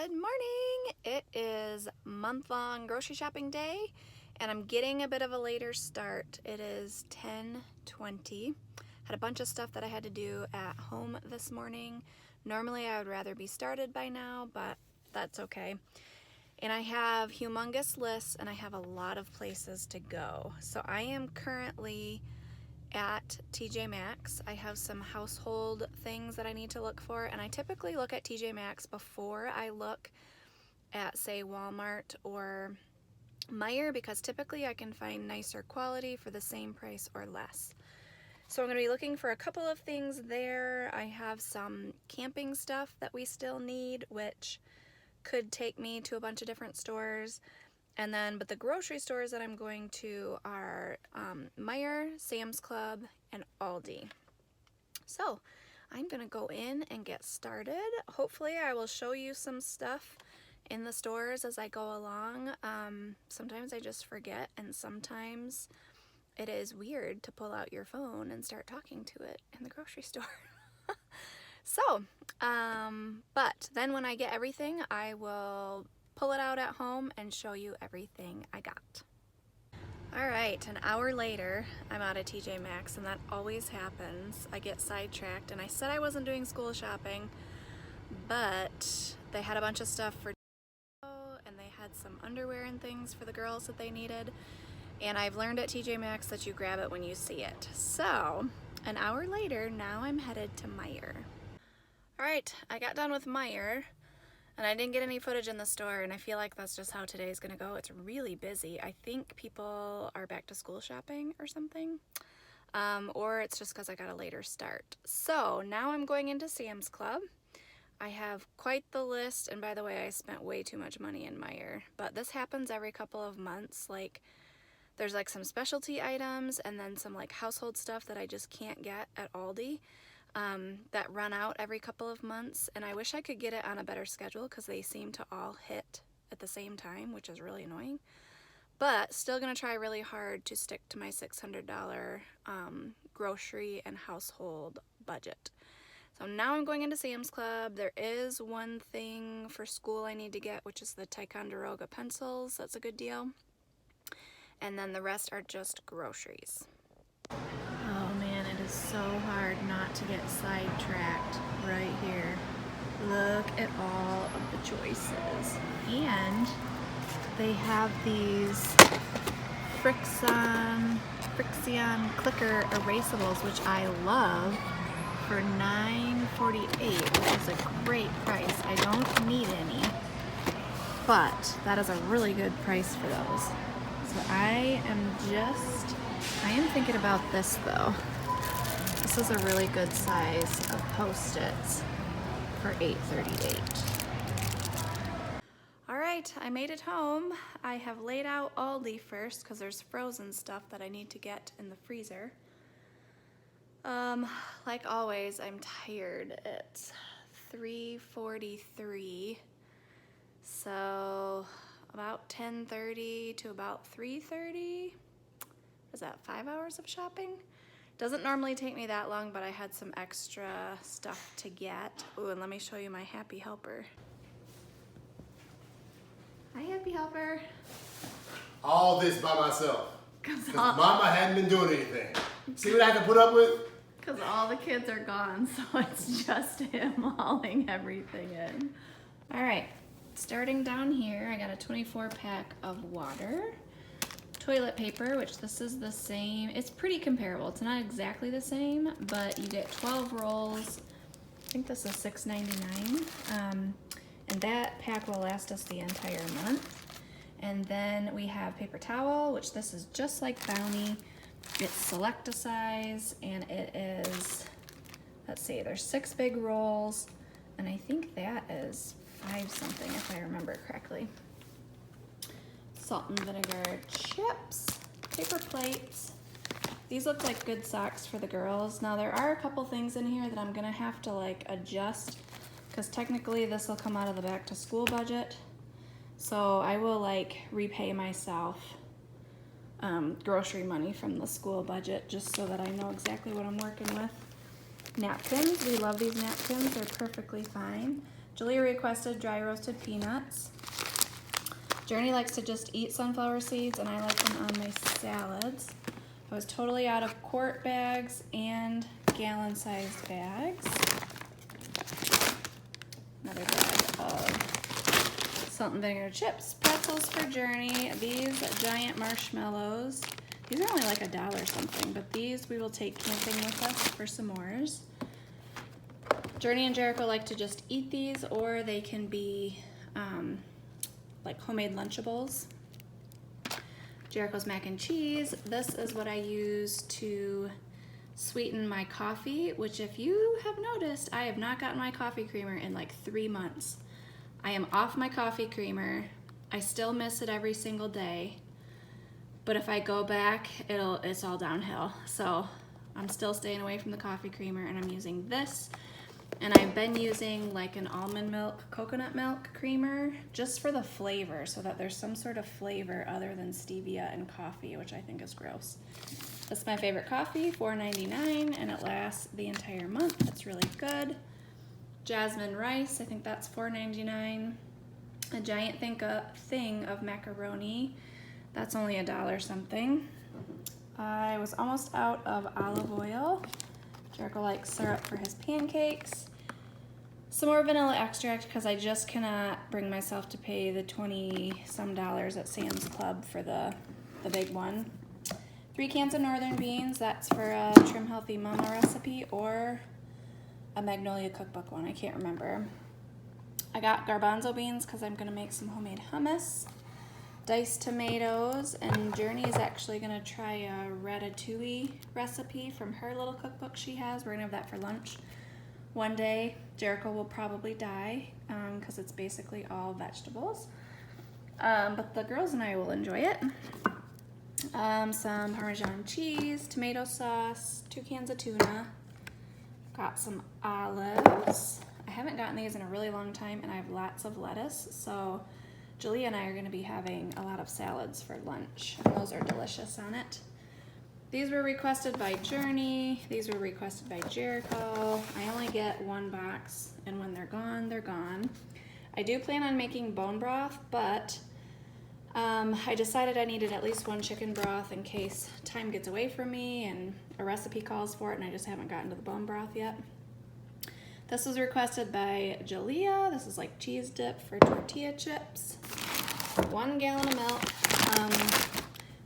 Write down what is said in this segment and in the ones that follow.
Good morning! It is month-long grocery shopping day and I'm getting a bit of a later start. It is 10:20. Had a bunch of stuff that I had to do at home this morning. Normally I would rather be started by now, but that's okay. And I have humongous lists and I have a lot of places to go. So I am currently at TJMaxx. I have some household things that I need to look for, and I typically look at TJMaxx before I look at, say, Walmart or Meijer, because typically I can find nicer quality for the same price or less. So I'm going to be looking for a couple of things there. I have some camping stuff that we still need, which could take me to a bunch of different stores. But the grocery stores that I'm going to are Meijer, Sam's Club, and Aldi. So I'm gonna go in and get started. Hopefully I will show you some stuff in the stores as I go along. Sometimes I just forget, and sometimes it is weird to pull out your phone and start talking to it in the grocery store. But then when I get everything, I will pull it out at home and show you everything I got. Alright, an hour later, I'm out at TJMaxx, and that always happens. I get sidetracked, and I said I wasn't doing school shopping, but they had a bunch of stuff for and they had some underwear and things for the girls that they needed, and I've learned at TJMaxx that you grab it when you see it. So, an hour later, now I'm headed to Meijer. Alright, I got done with Meijer, and I didn't get any footage in the store, and I feel like that's just how today's gonna go. It's really busy. I think people are back to school shopping or something, or it's just because I got a later start. So now I'm going into Sam's Club. I have quite the list, and by the way, I spent way too much money in Meijer, but this happens every couple of months. Like, there's like some specialty items and then some like household stuff that I just can't get at Aldi. That run out every couple of months, and I wish I could get it on a better schedule because they seem to all hit at the same time, which is really annoying. But still gonna try really hard to stick to my $600 grocery and household budget. So now I'm going into Sam's Club. There is one thing for school I need to get, which is the Ticonderoga pencils. That's a good deal. And then the rest are just groceries. Oh man, it is so hard not to get sidetracked right here. Look at all of the choices. And they have these Frixion clicker erasables, which I love, for $9.48, which is a great price. I don't need any, but that is a really good price for those. So I am thinking about this though. This is a really good size of Post-its for $8.38. Alright, I made it home. I have laid out Aldi first because there's frozen stuff that I need to get in the freezer. Like always, I'm tired. It's 3:43, so about 10:30 to about 3:30. Is that 5 hours of shopping? Doesn't normally take me that long, but I had some extra stuff to get. Ooh, and let me show you my Happy Helper. Hi, Happy Helper. All this by myself. Because Mama hadn't been doing anything. See what I have to put up with? Because all the kids are gone, so it's just him hauling everything in. All right, starting down here, I got a 24-pack of water. Toilet paper, which this is the same. It's pretty comparable. It's not exactly the same, but you get 12 rolls. I think this is $6.99. And that pack will last us the entire month. And then we have paper towel, which this is just like Bounty. It's select a size, and it is, let's see, there's 6 big rolls, and I think that is 5 something if I remember correctly. Salt and vinegar chips, paper plates. These look like good socks for the girls. Now there are a couple things in here that I'm gonna have to like adjust, because technically this will come out of the back to school budget. So I will like repay myself grocery money from the school budget just so that I know exactly what I'm working with. Napkins, we love these napkins, they're perfectly fine. Julia requested dry roasted peanuts. Journey likes to just eat sunflower seeds, and I like them on my salads. I was totally out of quart bags and gallon-sized bags. Another bag of salt and vinegar chips, pretzels for Journey. These giant marshmallows. These are only like $1 something, but these we will take camping with us for s'mores. Journey and Jericho like to just eat these, or they can be like homemade Lunchables. Jericho's mac and cheese. This is what I use to sweeten my coffee, which if you have noticed, I have not gotten my coffee creamer in like 3 months. I am off my coffee creamer. I still miss it every single day, but if I go back, it's all downhill. So I'm still staying away from the coffee creamer, and I'm using this. And I've been using like an almond milk, coconut milk creamer just for the flavor, so that there's some sort of flavor other than stevia and coffee, which I think is gross. This is my favorite coffee, $4.99, and it lasts the entire month. It's really good. Jasmine rice, I think that's $4.99. A giant thing of macaroni, that's only $1 something. I was almost out of olive oil. Jericho likes syrup for his pancakes. Some more vanilla extract because I just cannot bring myself to pay the $20-some at Sam's Club for the big one. 3 cans of northern beans, that's for a Trim Healthy Mama recipe or a Magnolia cookbook one, I can't remember. I got garbanzo beans because I'm gonna make some homemade hummus. Diced tomatoes, and Journey is actually gonna try a ratatouille recipe from her little cookbook she has. We're gonna have that for lunch one day. Jericho will probably die because it's basically all vegetables, but the girls and I will enjoy it. Some Parmesan cheese, tomato sauce, 2 cans of tuna. Got some olives. I haven't gotten these in a really long time, and I have lots of lettuce, so Julia and I are going to be having a lot of salads for lunch, and those are delicious on it. These were requested by Journey. These were requested by Jericho. I only get 1 box, and when they're gone, they're gone. I do plan on making bone broth, but I decided I needed at least 1 chicken broth in case time gets away from me and a recipe calls for it, and I just haven't gotten to the bone broth yet. This was requested by Jalea. This is like cheese dip for tortilla chips. 1 gallon of milk.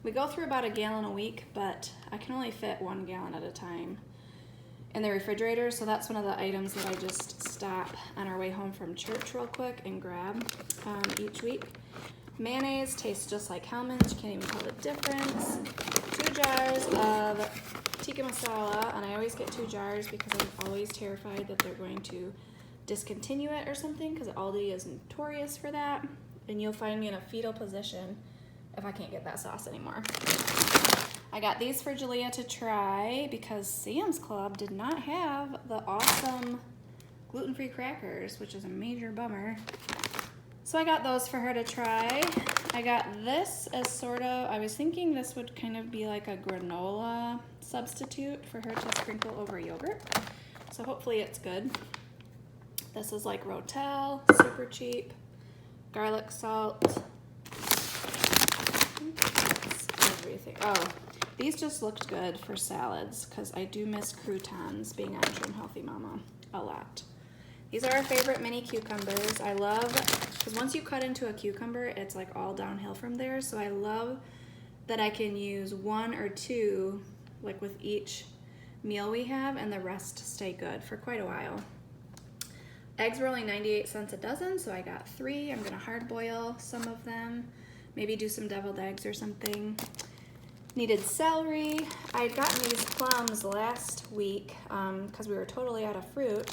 We go through about 1 gallon a week, but I can only fit 1 gallon at a time in the refrigerator, so that's one of the items that I just stop on our way home from church real quick and grab each week. Mayonnaise tastes just like Hellmann's. You can't even tell the difference. 2 jars of tikka masala, and I always get 2 jars because I'm always terrified that they're going to discontinue it or something, because Aldi is notorious for that, and you'll find me in a fetal position if I can't get that sauce anymore. I got these for Jalea to try because Sam's Club did not have the awesome gluten-free crackers, which is a major bummer. So I got those for her to try. I got this as sort of, I was thinking this would kind of be like a granola substitute for her to sprinkle over yogurt. So hopefully it's good. This is like Rotel, super cheap. Garlic salt. Everything. Oh, these just looked good for salads because I do miss croutons being on Trim Healthy Mama a lot. These are our favorite mini cucumbers. I love, because once you cut into a cucumber, it's like all downhill from there. So I love that I can use 1 or 2, like with each meal we have, and the rest stay good for quite a while. Eggs were only 98 cents a dozen, so I got 3. I'm gonna hard boil some of them, maybe do some deviled eggs or something. Needed celery. I had gotten these plums last week because we were totally out of fruit,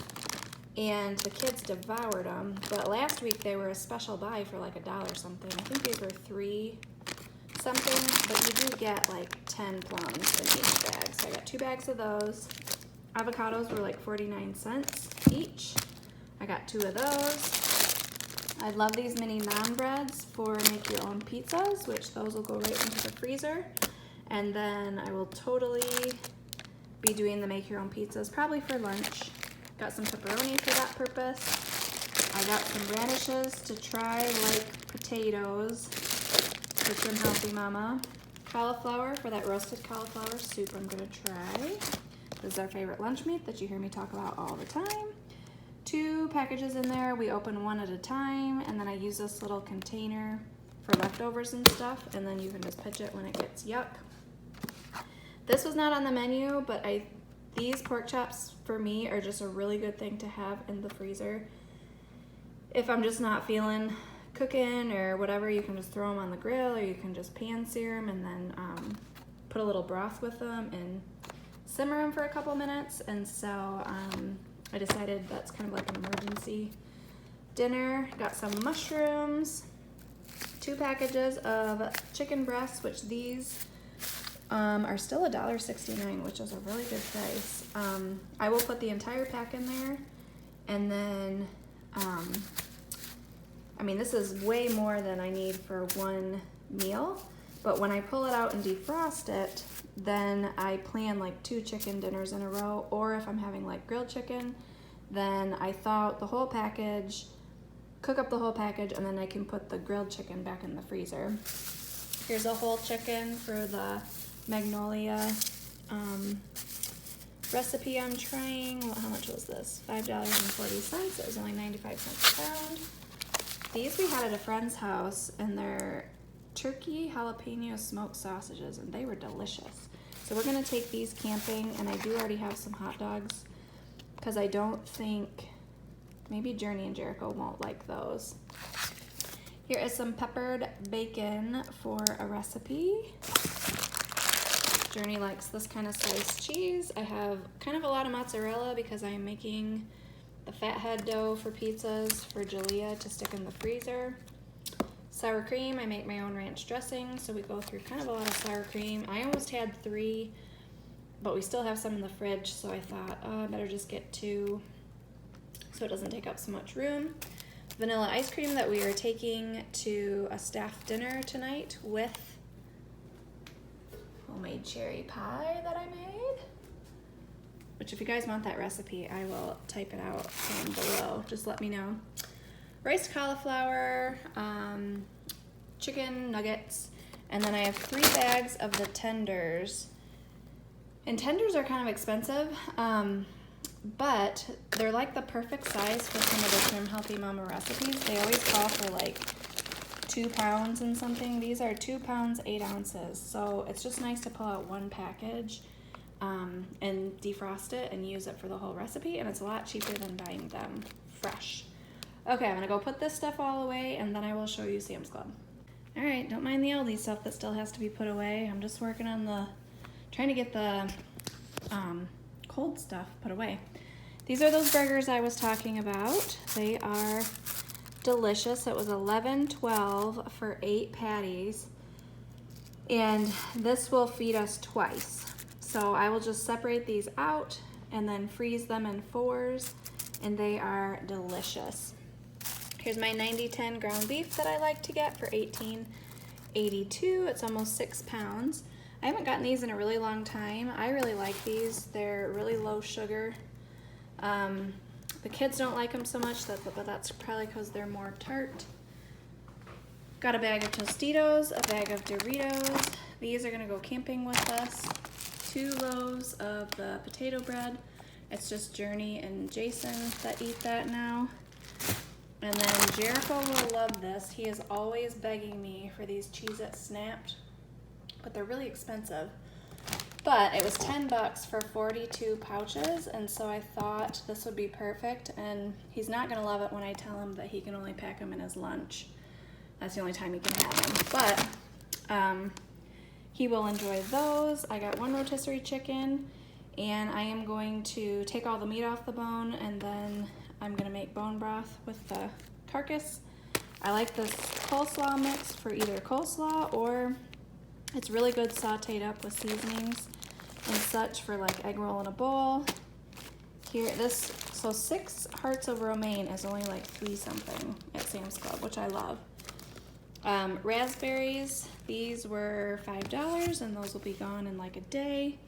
and the kids devoured them. But last week they were a special buy for like $1 something. I think these were 3 something, but you do get like 10 plums in each bag. So I got 2 bags of those. Avocados were like 49 cents each. I got 2 of those. I love these mini naan breads for make your own pizzas, which those will go right into the freezer. And then I will totally be doing the make your own pizzas, probably for lunch. Got some pepperoni for that purpose. I got some radishes to try like potatoes for Trim Healthy Mama. Cauliflower for that roasted cauliflower soup I'm gonna try. This is our favorite lunch meat that you hear me talk about all the time. 2 packages in there. We open one at a time, and then I use this little container for leftovers and stuff, and then you can just pitch it when it gets yuck. This was not on the menu, but these pork chops for me are just a really good thing to have in the freezer. If I'm just not feeling cooking or whatever, you can just throw them on the grill, or you can just pan sear them and then put a little broth with them and simmer them for a couple minutes. And so I decided that's kind of like an emergency dinner. Got some mushrooms, 2 packages of chicken breasts, which these are still $1.69, which is a really good price. I will put the entire pack in there, and then I mean, this is way more than I need for one meal, but when I pull it out and defrost it, then I plan like 2 chicken dinners in a row, or if I'm having like grilled chicken, then I thaw out the whole package, cook up the whole package, and then I can put the grilled chicken back in the freezer. Here's a whole chicken for the Magnolia recipe I'm trying. How much was this? $5.40. It was only 95 cents a pound. These we had at a friend's house, and they're turkey jalapeno smoked sausages, and they were delicious. So we're gonna take these camping, and I do already have some hot dogs because I don't think, maybe Journey and Jericho won't like those. Here is some peppered bacon for a recipe. Journey likes this kind of sliced cheese. I have kind of a lot of mozzarella because I am making the fathead dough for pizzas for Jalea to stick in the freezer. Sour cream, I make my own ranch dressing, so we go through kind of a lot of sour cream. I almost had 3, but we still have some in the fridge, so I thought, oh, I better just get 2 so it doesn't take up so much room. Vanilla ice cream that we are taking to a staff dinner tonight with homemade cherry pie that I made. Which, if you guys want that recipe, I will type it out down below. Just let me know. Riced cauliflower, chicken nuggets, and then I have 3 bags of the tenders. And tenders are kind of expensive, but they're like the perfect size for some of the Trim Healthy Mama recipes. They always call for like 2 pounds and something. These are 2 pounds, 8 ounces. So it's just nice to pull out one package and defrost it and use it for the whole recipe, and it's a lot cheaper than buying them fresh. Okay, I'm gonna go put this stuff all away, and then I will show you Sam's Club. All right, don't mind the Aldi stuff that still has to be put away. I'm just working on trying to get the cold stuff put away. These are those burgers I was talking about. They are delicious. It was $11.12 for 8 patties, and this will feed us twice. So I will just separate these out and then freeze them in 4s, and they are delicious. Here's my 90-10 ground beef that I like to get for $18.82. It's almost 6 pounds. I haven't gotten these in a really long time. I really like these. They're really low sugar. The kids don't like them so much, but that's probably because they're more tart. Got a bag of Tostitos, a bag of Doritos. These are gonna go camping with us. 2 loaves of the potato bread. It's just Journey and Jason that eat that now. And then Jericho will love this. He is always begging me for these Cheez-It Snapped, but they're really expensive. But it was $10 for 42 pouches, and so I thought this would be perfect. And he's not gonna love it when I tell him that he can only pack them in his lunch. That's the only time he can have them. But he will enjoy those. I got 1 rotisserie chicken, and I am going to take all the meat off the bone, and then I'm gonna make bone broth with the carcass. I like this coleslaw mix for either coleslaw, or it's really good sauteed up with seasonings and such for like egg roll in a bowl. Here, so 6 hearts of romaine is only like 3 something at Sam's Club, which I love. Raspberries, these were $5, and those will be gone in like a day.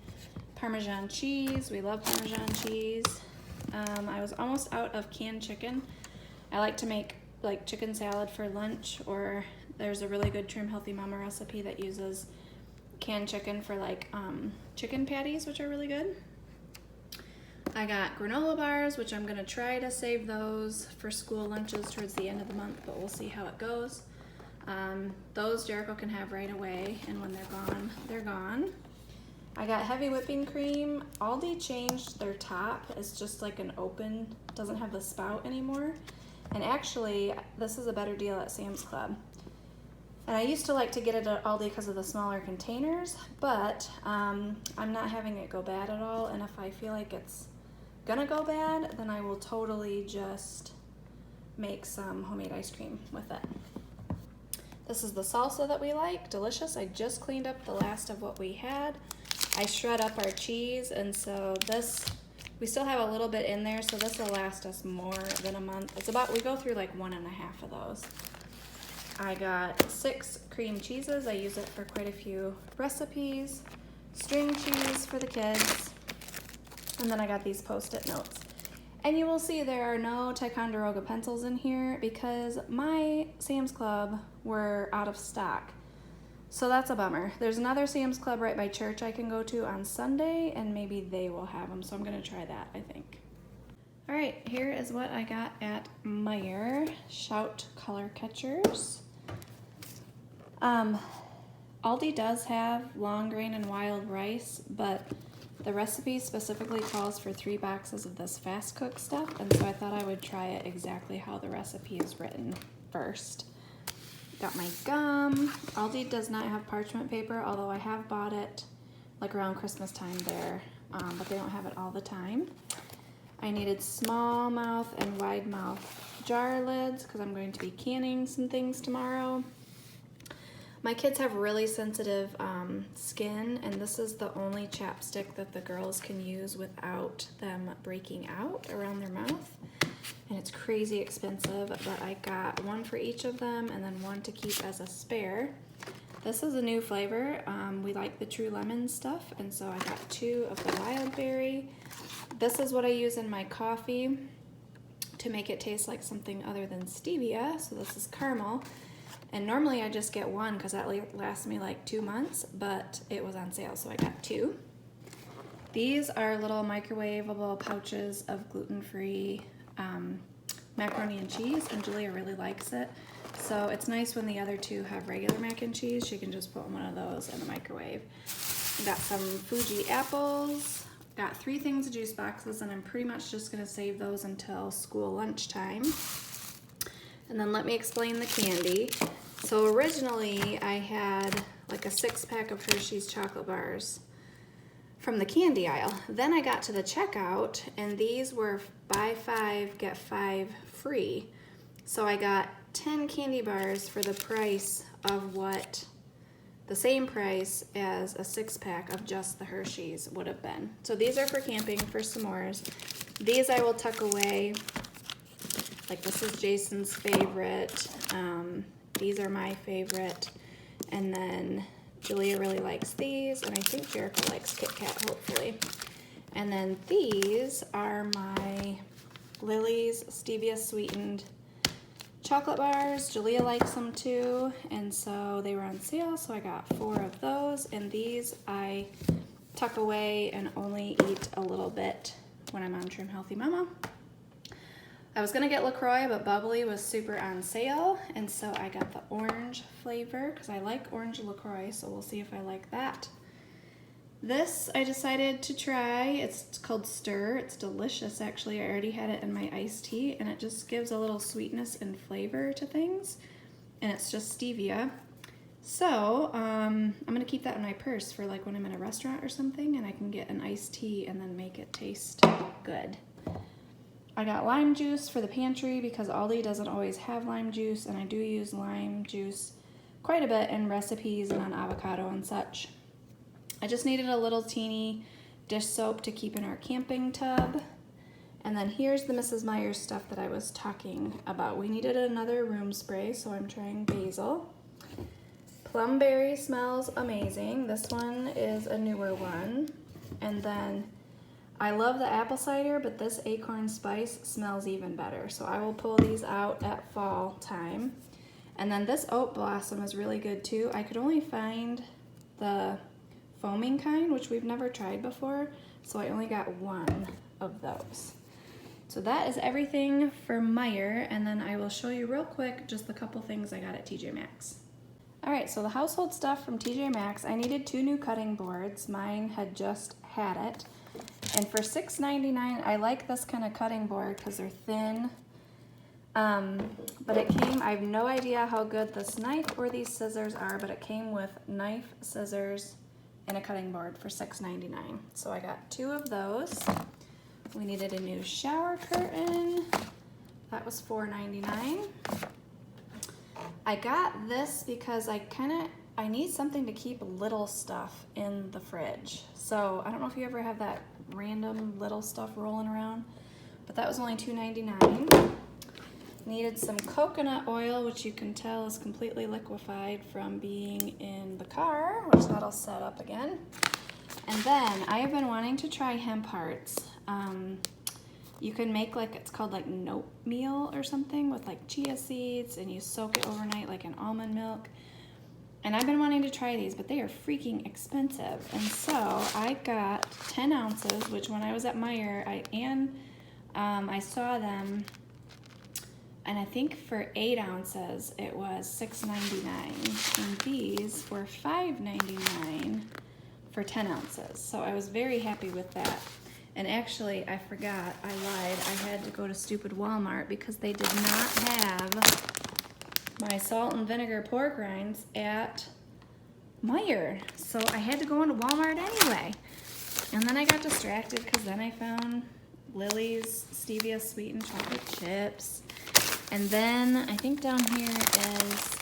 Parmesan cheese, we love Parmesan cheese. I was almost out of canned chicken, I like to make like chicken salad for lunch, or there's a really good Trim Healthy Mama recipe that uses canned chicken for like chicken patties, which are really good. I got granola bars, which I'm gonna try to save those for school lunches towards the end of the month, but we'll see how it goes. Those Jericho can have right away, and when they're gone, they're gone. I got heavy whipping cream. Aldi changed their top. It's just like an open, doesn't have the spout anymore. And actually, this is a better deal at Sam's Club. And I used to like to get it at Aldi because of the smaller containers, but I'm not having it go bad at all. And if I feel like it's gonna go bad, then I will totally just make some homemade ice cream with it. This is the salsa that we like, delicious. I just cleaned up the last of what we had. I shred up our cheese, and so this, we still have a little bit in there, so this will last us more than a month. It's about, we go through like 1.5 of those. I got 6 cream cheeses. I use it for quite a few recipes. String cheese for the kids. And then I got these Post-it notes. And you will see there are no Ticonderoga pencils in here because my Sam's Club were out of stock. So that's a bummer. There's another Sam's Club right by church I can go to on Sunday, and maybe they will have them. So I'm gonna try that, I think. All right, here is what I got at Meijer. Shout color catchers. Aldi does have long grain and wild rice, but the recipe specifically calls for 3 boxes of this fast cook stuff, and so I thought I would try it exactly how the recipe is written first. Got my gum. Aldi does not have parchment paper, although I have bought it like around Christmas time there, but they don't have it all the time. I needed small mouth and wide mouth jar lids because I'm going to be canning some things tomorrow. My kids have really sensitive skin, and this is the only chapstick that the girls can use without them breaking out around their mouth. And it's crazy expensive, but I got 1 for each of them and then 1 to keep as a spare. This is a new flavor. We like the True Lemon stuff, and so I got 2 of the wild berry. This is what I use in my coffee to make it taste like something other than stevia. So this is caramel. And normally I just get 1 because that lasts me like 2 months, but it was on sale, so I got 2. These are little microwavable pouches of gluten-free macaroni and cheese, and Julia really likes it. So it's nice when the other 2 have regular mac and cheese. She can just put one of those in the microwave. Got some Fuji apples. Got 3 things of juice boxes, and I'm pretty much just gonna save those until school lunchtime. And then let me explain the candy. So originally I had like a 6-pack of Hershey's chocolate bars from the candy aisle. Then I got to the checkout, and these were buy 5, get 5 free. So I got 10 candy bars for the price of what the same price as a 6-pack of just the Hershey's would have been. So these are for camping, for s'mores. These I will tuck away. Like this is Jason's favorite. These are my favorite. And then Julia really likes these, and I think Jericho likes Kit Kat, hopefully. And then these are my Lily's stevia sweetened chocolate bars. Julia likes them too, and so they were on sale, so I got 4 of those. And these I tuck away and only eat a little bit when I'm on Trim Healthy Mama. I was gonna get LaCroix, but Bubbly was super on sale, and so I got the orange flavor because I like orange LaCroix, so we'll see if I like that. This I decided to try. It's called Stir. It's delicious, actually. I already had it in my iced tea, and it just gives a little sweetness and flavor to things, and it's just stevia. So I'm gonna keep that in my purse for like when I'm in a restaurant or something, and I can get an iced tea and then make it taste good. I got lime juice for the pantry because Aldi doesn't always have lime juice, and I do use lime juice quite a bit in recipes and on avocado and such. I just needed a little teeny dish soap to keep in our camping tub. And then here's the Mrs. Meijer stuff that I was talking about. We needed another room spray, so I'm trying basil. Plumberry smells amazing. This one is a newer one. And then I love the apple cider, but this acorn spice smells even better. So I will pull these out at fall time. And then this oat blossom is really good too. I could only find the foaming kind, which we've never tried before. So I only got one of those. So that is everything for Meijer. And then I will show you real quick just the couple things I got at TJMaxx. All right, so the household stuff from TJMaxx, I needed 2 new cutting boards. Mine had just had it. And for $6.99, I like this kind of cutting board because they're thin. But it came, I have no idea how good this knife or these scissors are, but it came with knife, scissors, and a cutting board for $6.99. So I got 2 of those. We needed a new shower curtain. That was $4.99. I got this because I need something to keep little stuff in the fridge. So I don't know if you ever have that random little stuff rolling around, but that was only $2.99. Needed some coconut oil, which you can tell is completely liquefied from being in the car, which that'll set up again. And then I have been wanting to try hemp hearts. You can make it's called like note meal or something with like chia seeds, and you soak it overnight like in almond milk. And I've been wanting to try these, but they are freaking expensive. And so I got 10 ounces, which when I was at Meijer, I saw them, and I think for 8 ounces, it was $6.99. And these were $5.99 for 10 ounces. So I was very happy with that. And actually, I forgot, I lied. I had to go to stupid Walmart because they did not have my salt and vinegar pork rinds at Meijer. So I had to go into Walmart anyway. And then I got distracted because then I found Lily's stevia sweetened chocolate chips. And then I think down here is,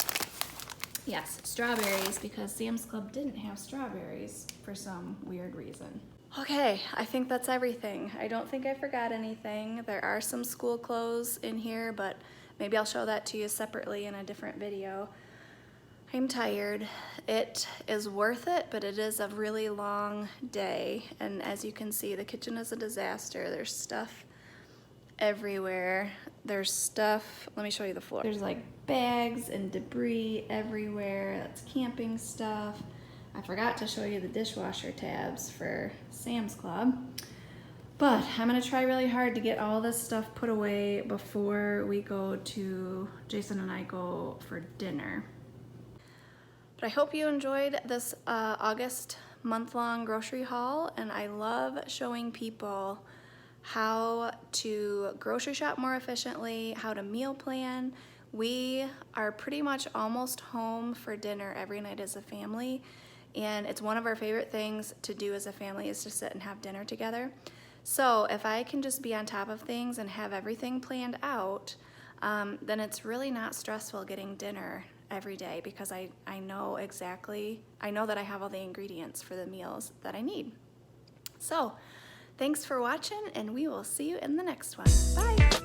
yes, strawberries, because Sam's Club didn't have strawberries for some weird reason. Okay, I think that's everything. I don't think I forgot anything. There are some school clothes in here, but maybe I'll show that to you separately in a different video. I'm tired. It is worth it, but it is a really long day. And as you can see, the kitchen is a disaster. There's stuff everywhere. There's stuff, let me show you the floor. There's like bags and debris everywhere. That's camping stuff. I forgot to show you the dishwasher tabs for Sam's Club. But I'm gonna try really hard to get all this stuff put away before Jason and I go for dinner. But I hope you enjoyed this August month-long grocery haul, and I love showing people how to grocery shop more efficiently, how to meal plan. We are pretty much almost home for dinner every night as a family, and it's one of our favorite things to do as a family is to sit and have dinner together. So if I can just be on top of things and have everything planned out, then it's really not stressful getting dinner every day because I know that I have all the ingredients for the meals that I need. So thanks for watching, and we will see you in the next one. Bye.